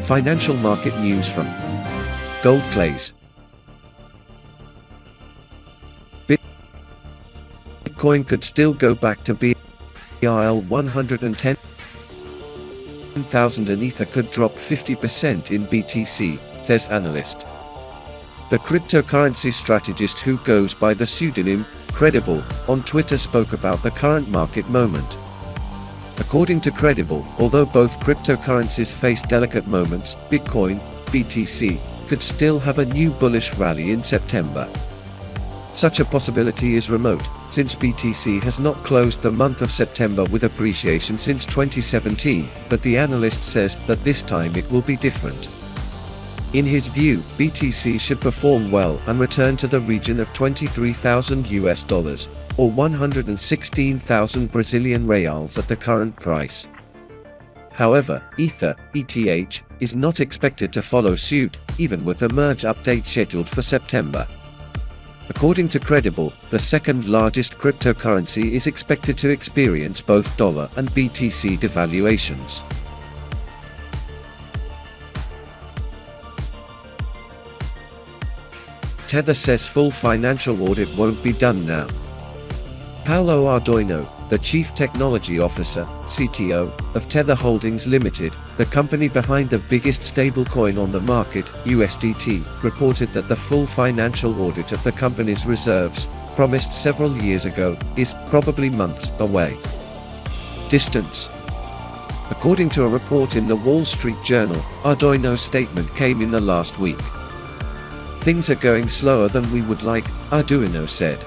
Financial market news from GoldClays. Bitcoin could still go back to BRL 110,000 and Ether could drop 50% in BTC, says analyst. The cryptocurrency strategist who goes by the pseudonym Credible on Twitter spoke about the current market moment. According to Credible, although both cryptocurrencies face delicate moments, Bitcoin, BTC, could still have a new bullish rally in September. Such a possibility is remote, since BTC has not closed the month of September with appreciation since 2017, but the analyst says that this time it will be different. In his view, BTC should perform well and return to the region of $23,000 or 116,000 Brazilian reals at the current price. However, Ether, ETH, is not expected to follow suit, even with the merge update scheduled for September. According to Credible, the second largest cryptocurrency is expected to experience both dollar and BTC devaluations. Tether says full financial audit won't be done now. Paulo Ardoino, the Chief Technology Officer, CTO, of Tether Holdings Limited, the company behind the biggest stablecoin on the market, USDT, reported that the full financial audit of the company's reserves, promised several years ago, is probably months away. Distance. According to a report in the Wall Street Journal, Ardoino's statement came in the last week. Things are going slower than we would like, Arduino said.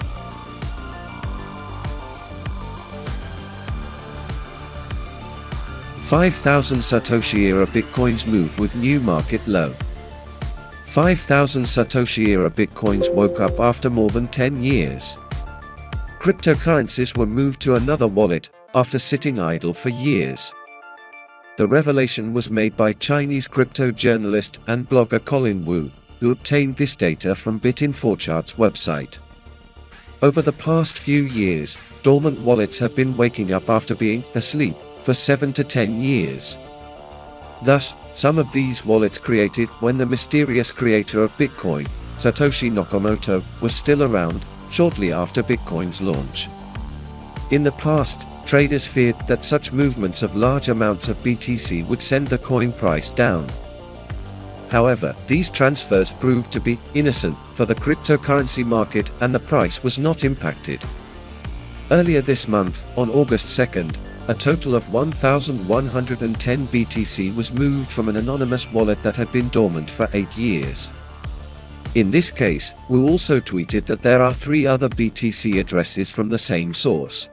$5,000 Satoshi era Bitcoins move with new market low. 5,000 Satoshi era Bitcoins woke up after more than 10 years. Cryptocurrencies were moved to another wallet after sitting idle for years. The revelation was made by Chinese crypto journalist and blogger Colin Wu, who obtained this data from BitInfoChart's website. Over the past few years, dormant wallets have been waking up after being asleep for 7 to 10 years. Thus, some of these wallets created when the mysterious creator of Bitcoin, Satoshi Nakamoto, was still around, shortly after Bitcoin's launch. In the past, traders feared that such movements of large amounts of BTC would send the coin price down. However, these transfers proved to be innocent for the cryptocurrency market and the price was not impacted. Earlier this month, on August 2nd, a total of 1,110 BTC was moved from an anonymous wallet that had been dormant for 8 years. In this case, Wu also tweeted that there are 3 other BTC addresses from the same source.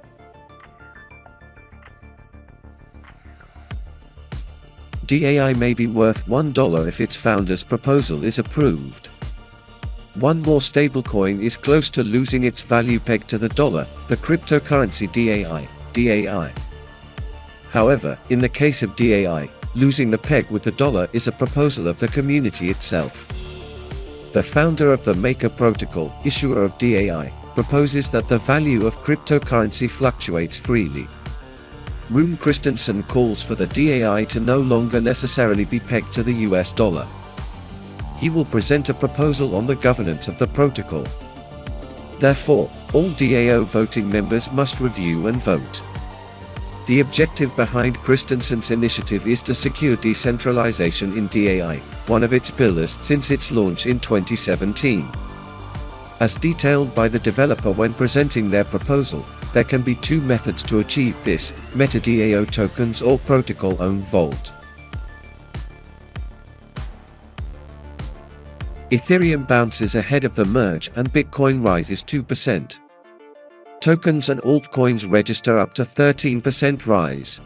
DAI may be worth $1 if its founder's proposal is approved. One more stablecoin is close to losing its value pegged to the dollar, the cryptocurrency DAI. However, in the case of DAI, losing the peg with the dollar is a proposal of the community itself. The founder of the Maker protocol, issuer of DAI, proposes that the value of cryptocurrency fluctuates freely. Rune Christensen calls for the DAI to no longer necessarily be pegged to the US dollar. He will present a proposal on the governance of the protocol. Therefore, all DAO voting members must review and vote. The objective behind Christensen's initiative is to secure decentralization in DAI, one of its pillars since its launch in 2017. As detailed by the developer when presenting their proposal, there can be 2 methods to achieve this: MetaDAO tokens or protocol-owned vault. Ethereum bounces ahead of the merge and Bitcoin rises 2%. Tokens and altcoins register up to 13% rise.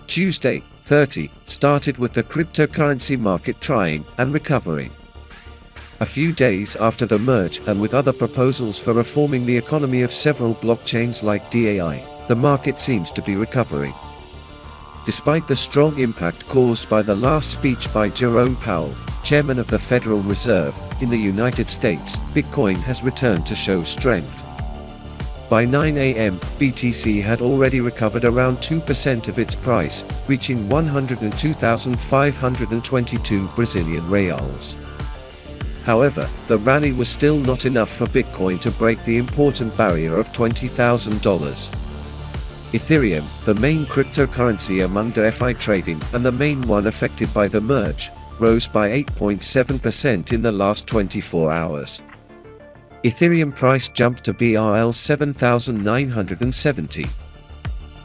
Tuesday, 30, started with the cryptocurrency market trying and recovering. A few days after the merge and with other proposals for reforming the economy of several blockchains like DAI, the market seems to be recovering. Despite the strong impact caused by the last speech by Jerome Powell, chairman of the Federal Reserve, in the United States, Bitcoin has returned to show strength. By 9 a.m., BTC had already recovered around 2% of its price, reaching 102,522 Brazilian reals. However, the rally was still not enough for Bitcoin to break the important barrier of $20,000. Ethereum, the main cryptocurrency among DeFi trading and the main one affected by the merge, rose by 8.7% in the last 24 hours. Ethereum price jumped to BRL 7,970.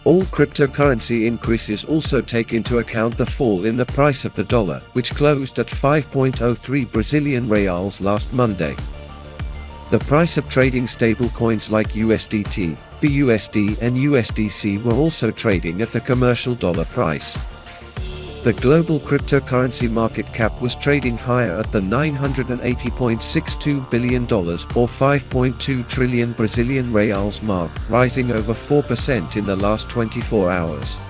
All cryptocurrency increases also take into account the fall in the price of the dollar, which closed at 5.03 Brazilian reals last Monday. The price of trading stablecoins like USDT, BUSD and USDC were also trading at the commercial dollar price. The global cryptocurrency market cap was trading higher at the $980.62 billion or 5.2 trillion Brazilian reals mark, rising over 4% in the last 24 hours.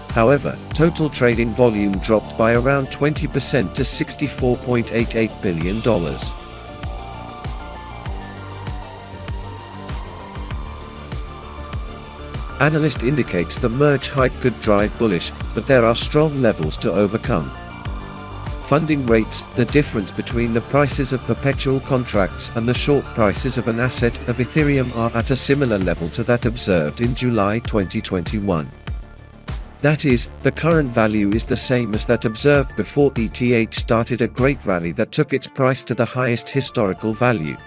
However, total trading volume dropped by around 20% to $64.88 billion. Analyst indicates the merge hike could drive bullish, but there are strong levels to overcome. Funding rates, the difference between the prices of perpetual contracts and the short prices of an asset of Ethereum are at a similar level to that observed in July 2021. That is, the current value is the same as that observed before ETH started a great rally that took its price to the highest historical value.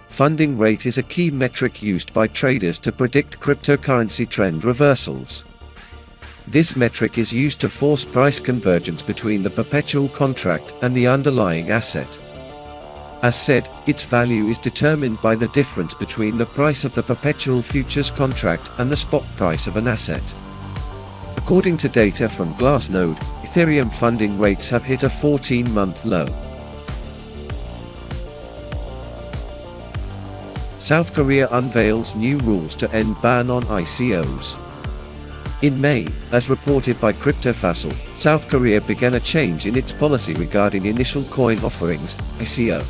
Funding rate is a key metric used by traders to predict cryptocurrency trend reversals. This metric is used to force price convergence between the perpetual contract and the underlying asset. As said, its value is determined by the difference between the price of the perpetual futures contract and the spot price of an asset. According to data from Glassnode, Ethereum funding rates have hit a 14-month low. South Korea unveils new rules to end ban on ICOs. In May, as reported by CryptoFascil, South Korea began a change in its policy regarding initial coin offerings, ICO.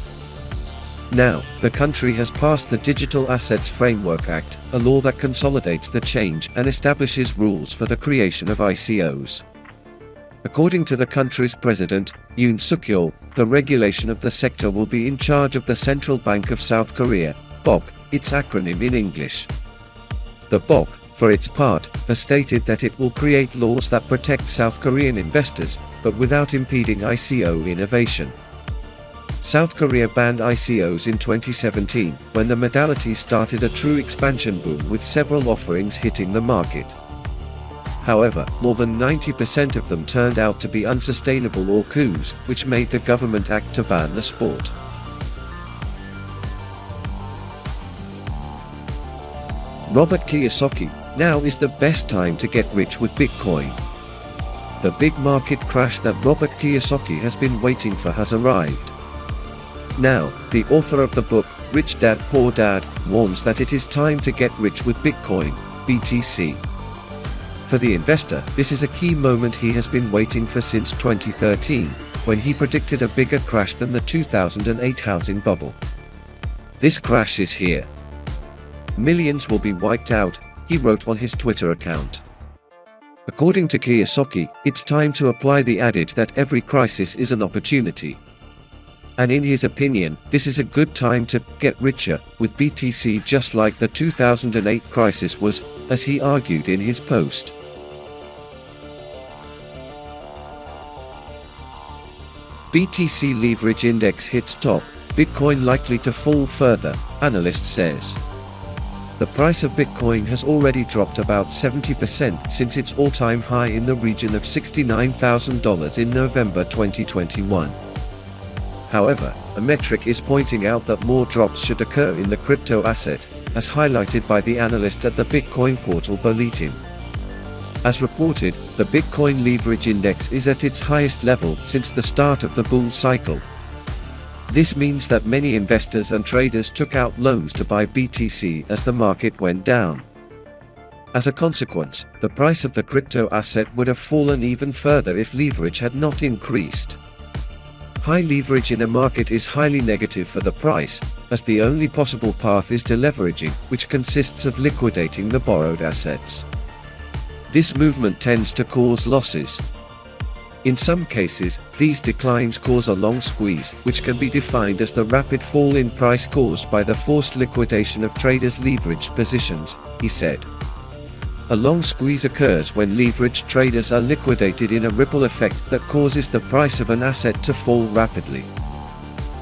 Now, the country has passed the Digital Assets Framework Act, a law that consolidates the change and establishes rules for the creation of ICOs. According to the country's president, Yoon Suk-yeol, the regulation of the sector will be in charge of the Central Bank of South Korea, BOK, its acronym in English. The BOK, for its part, has stated that it will create laws that protect South Korean investors, but without impeding ICO innovation. South Korea banned ICOs in 2017, when the modality started a true expansion boom with several offerings hitting the market. However, more than 90% of them turned out to be unsustainable or coups, which made the government act to ban the sport. Robert Kiyosaki, now is the best time to get rich with Bitcoin. The big market crash that Robert Kiyosaki has been waiting for has arrived. Now, the author of the book, Rich Dad Poor Dad, warns that it is time to get rich with Bitcoin, BTC. For the investor, this is a key moment he has been waiting for since 2013, when he predicted a bigger crash than the 2008 housing bubble. This crash is here. Millions will be wiped out, he wrote on his Twitter account. According to Kiyosaki, it's time to apply the adage that every crisis is an opportunity. And in his opinion, this is a good time to get richer with BTC, just like the 2008 crisis was, as he argued in his post. BTC leverage index hits top, Bitcoin likely to fall further, analyst says. The price of Bitcoin has already dropped about 70% since its all-time high in the region of $69,000 in November 2021. However, a metric is pointing out that more drops should occur in the crypto asset, as highlighted by the analyst at the Bitcoin portal Boletim. As reported, the Bitcoin leverage index is at its highest level since the start of the bull cycle. This means that many investors and traders took out loans to buy BTC as the market went down. As a consequence, the price of the crypto asset would have fallen even further if leverage had not increased. High leverage in a market is highly negative for the price, as the only possible path is deleveraging, which consists of liquidating the borrowed assets. This movement tends to cause losses. In some cases, these declines cause a long squeeze, which can be defined as the rapid fall in price caused by the forced liquidation of traders' leveraged positions, he said. A long squeeze occurs when leveraged traders are liquidated in a ripple effect that causes the price of an asset to fall rapidly.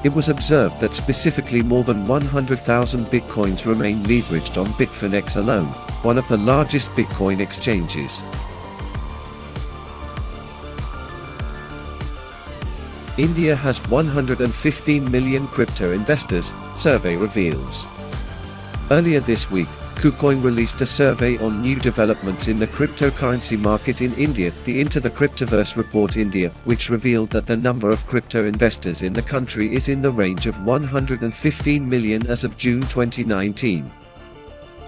It was observed that specifically more than 100,000 bitcoins remain leveraged on Bitfinex alone, one of the largest Bitcoin exchanges. India has 115 million crypto investors, survey reveals. Earlier this week, KuCoin released a survey on new developments in the cryptocurrency market in India, the Into the Cryptoverse Report India, which revealed that the number of crypto investors in the country is in the range of 115 million as of June 2019.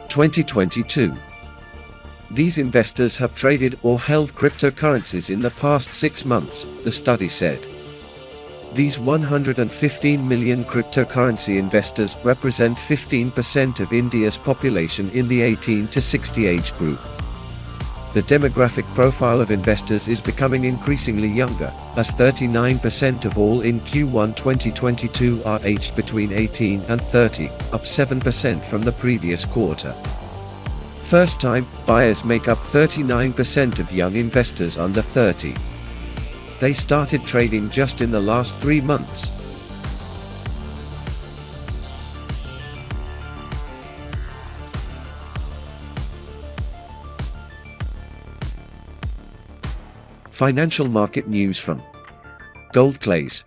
2022. These investors have traded or held cryptocurrencies in the past 6 months, the study said. These 115 million cryptocurrency investors represent 15% of India's population in the 18 to 60 age group. The demographic profile of investors is becoming increasingly younger, as 39% of all in Q1 2022 are aged between 18 and 30, up 7% from the previous quarter. First-time buyers make up 39% of young investors under 30. They started trading just in the last 3 months. Financial market news from GoldClays.